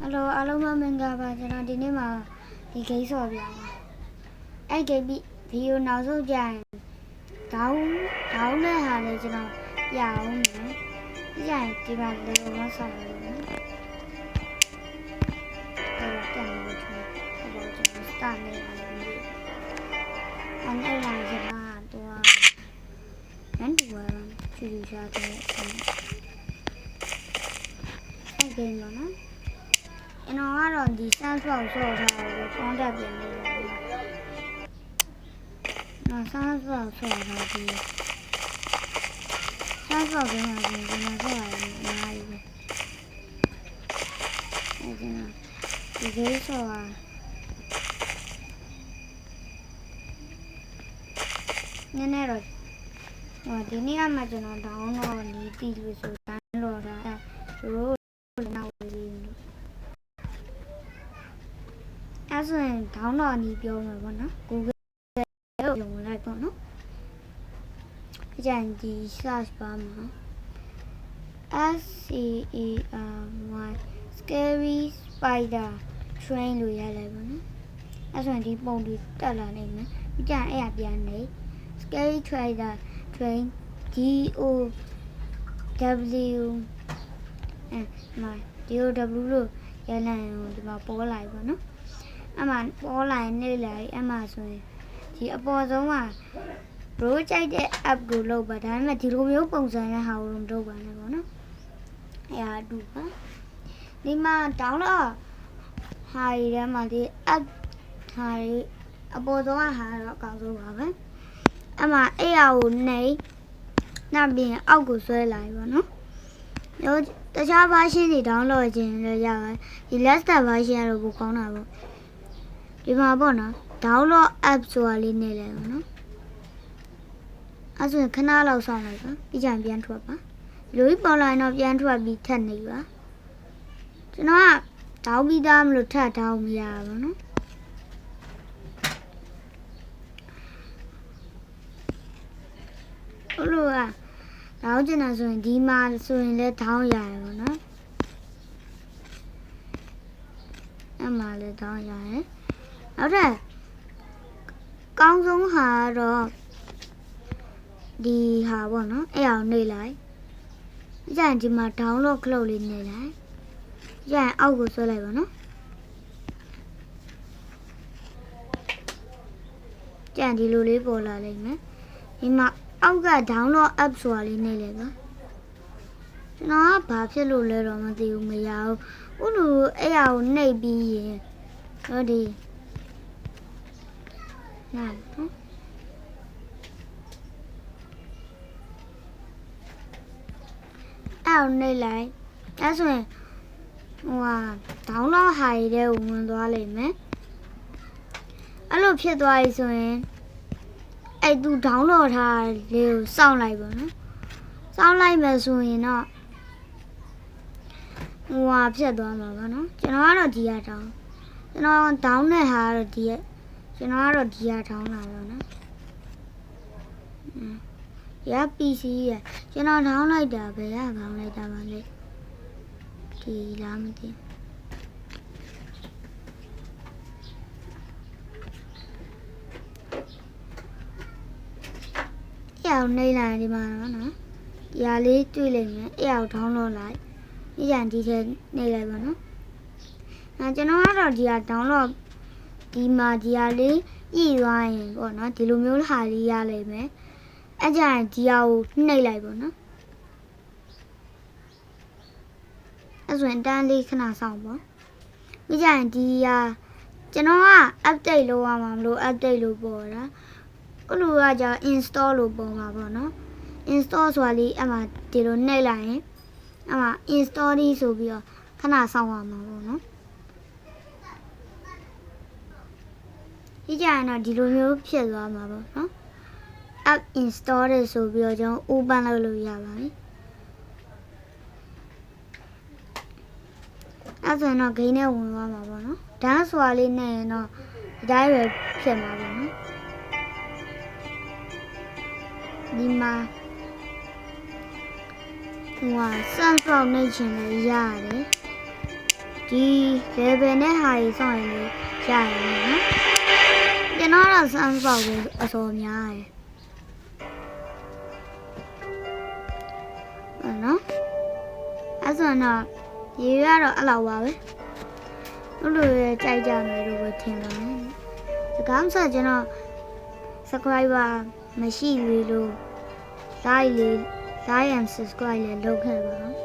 Hello အားလုံးပဲမင်္ဂလာပါကျွန်တော်ဒီနေ့မှာဒီဂိမ်းဆော်ပြပါအဲ့ဂိမ်းဗီဒီယိုနောက်ဆုံးကြရင်ဒေါင်းနဲ့ဟာလည်းကျွန်တော်ပြအောင်မယ်ပြရင်ဒီမှာလေမဆော်လို့နော်အဲ့တော့ပြန်လို့ကျွန်တော်စတာနေရတယ်အဲ့လာကျတော့နန်ဒီဝါချူရှာတဲ့အဲ့ဂိမ်းတော့နော်ကျွန်တော်ကတော့ဒီစမ်းဆော့ဆော့ထားတယ်ကွန်တက်ပြင်နေတယ်နော်စမ်းဆော့ဆော့ထားပြီးစမ်းဆော့ပြင်မှာဒီမှာဆော့ရတယ်အများကြီးပဲအဲဒီနော်ဒီကိစ္စကနည်းနည်းတော့ဒီနေ့ကမှကျွန်တော်ဒေါင်းတော့နီးတီးလို့ဆိုတန်းတော့တာသူတို့နောက်ဝင်ပြီးအဲ့ဆိုရင်ဒေါင်းတော့နီးပြောမှာပေါ့နော် Google ကို用လိုက်ပေါ့နော်ကြံဒီ search bar မှာ SCERY scary spider train လို့ရလိုက်ပေါ့နော်အဲ့ဆိုရင်ဒီပုံတွေတက်လာနိုင်မယ်ကြံအဲ့ရပြန်နေ scary spider train DOW DOW လို့ရလိုက်ရင်ဒီမှာပေါ်လာပြီပေါ့နော်အမှပေါ်လာနေလိုက်အမှဆိုရင်ဒီအပေါ်ဆုံးက bro ကြိုက်တဲ့ app ကိုလုပ်ပါဒါပေမဲ့ဒီလိုမျိုးပုံစံနဲ့ဟာကိုမလုပ်ပါနဲ့ပေါ့နော်အဲ့ဒါတူပါဒီမှာ download ဟာရီထဲမှာဒီ app ဟာရီအပေါ်ဆုံးကဟာတော့အကောင်းဆုံးပါပဲအမှအဲ့ဟာကိုနှိပ်နောက်ပြီးအောက်ကိုဆွဲလိုက်ပါနော်ရောတခြား version တွေ download ခြင်းလည်းရပါတယ်ဒီ latest version ကတော့ပိုကောင်းတာပေါ့ဒီမှာပေါ့နော် download app ဆိုတာလေးနေလဲပေါ့နော်အဲ့ဆိုရင်ခဏလောက်စောင့်လိုက်ပါပြီးကြရင်ပြန်ထွက်ပါလူကြီးပေါ်လာရင်တော့ပြန်ထွက်ပြီးထပ်နေပါကျွန်တော်ကတောင်းပြီးသားမလို့ထပ်တောင်းမရဘူးနော်ဟုတ်လို့ကတောင်းချင်တာဆိုရင်ဒီမှာဆိုရင်လည်းတောင်းရတယ်ပေါ့နော်အမှလည်းတောင်းရတယ်နောက်ထပ်ကောင်းဆုံးဟာတော့ဒီဟာပေါ့နော်အဲ့အောင်နေလိုက်ကြရင်ဒီမှာ download ခလုတ်လေးနေလိုက်ကြရင်အောက်ကိုဆွဲလိုက်ပါနော်ကြရင်ဒီလိုလေးပေါ်လာလိမ့်မယ်ဒီမှာအောက်က download app ဆိုတာလေးနေလိုက်ပါကျွန်တော်ကဘာဖြစ်လို့လဲတော့မသိဘူးမရဘူးဥလိုအဲ့ရကိုနှိပ်ပြီးရင်တော့ဒီနားနော်အဲ့နေလိုက်အဲ့ဆိုရင်ဟိုဟာ download ဟာရတဲ့ကိုဝင်သွားလိမ့်မယ်အဲ့လိုဖြစ်သွားပြီဆိုရင်အဲ့သူ download ထားလေးကိုစောင့်လိုက်ပါနော်စောင့်လိုက်မယ်ဆိုရင်တော့ဟိုဟာဖြစ်သွားမှာပါနော်ကျွန်တော်ကတော့ဒီဟာတောင်းကျွန်တော် down နဲ့ဟာကတော့ဒီရဲ့ကျွန်တော်ကတော့ဒီဟာတောင်းလာတော့နော်ရ PC ရကျွန်တော်ထောင်းလိုက်တာပဲရထောင်းလိုက်တာပါလေဒီလားမသိအဲ့အောင်နေလိုက်ဒီမှာနော်ဒီဟာလေးတွေ့လိုက်မယ်အဲ့အောင်ထောင်းလို့လိုက်ဒီကြံဒီထဲနေလိုက်ပါနော်ကျွန်တော်ကတော့ဒီဟာ download ဒီမှာဒီဟာလေးပြည်သွားရင်ပေါ့နော်ဒီလိုမျိုးဟာလေးရလိမ့်မယ်အဲ့ကြရင်ဒီဟာကိုနှိပ်လိုက်ပေါ့နော်အဲ့ဆိုရင်တန်းလေးခဏဆောင်ပေါ့ပြီးကြရင်ဒီဟာကျွန်တော်က update လုပ်ရမှာမလို့ update လုပ်ပေါ်တာအဲ့လိုကကြာ install လို့ပေါ်မှာပေါ့နော် install ဆိုတာလေးအမှဒီလိုနှိပ်လိုက်ရင်အမှ install ဒီဆိုပြီးတော့ခဏဆောင်ရမှာပေါ့နော်ဒီကြရင်တော့ဒီလိုမျိုးဖြစ်သွားမှာပေါ့နော်app install ရဆိုပြီးတော့ကျွန်တော် open လုပ်လို့ရပါပြီအဲ့ဆိုရင်တော့ game နဲ့ဝင်သွားမှာပေါ့နော် dance ဆိုတာလေးနဲ့ရင်တော့ဒီတိုင်းပဲဖြစ်မှာပေါ့နော်ဒီမှာဟို sunflower နှိပ်ချင်လည်းရတယ် ဒီ level နဲ့ဟာကြီးစောင့်ရင်လေရရတယ်နော်ကျွန်တော်တော့စမ်းပေါက်ပဲအစောများတယ်ဟုတ်နော်အဲ့ဆိုတော့ရေရတော့အဲ့လောက်ပါပဲလို့လို့ကြိုက်ကြမယ်လို့ပဲထင်ပါတယ်ဒါကမှဆိုကျွန်တော် subscriber မရှိဘူးလို့ like လေး like and subscribe လေးလုပ်ခဲ့ပါတော့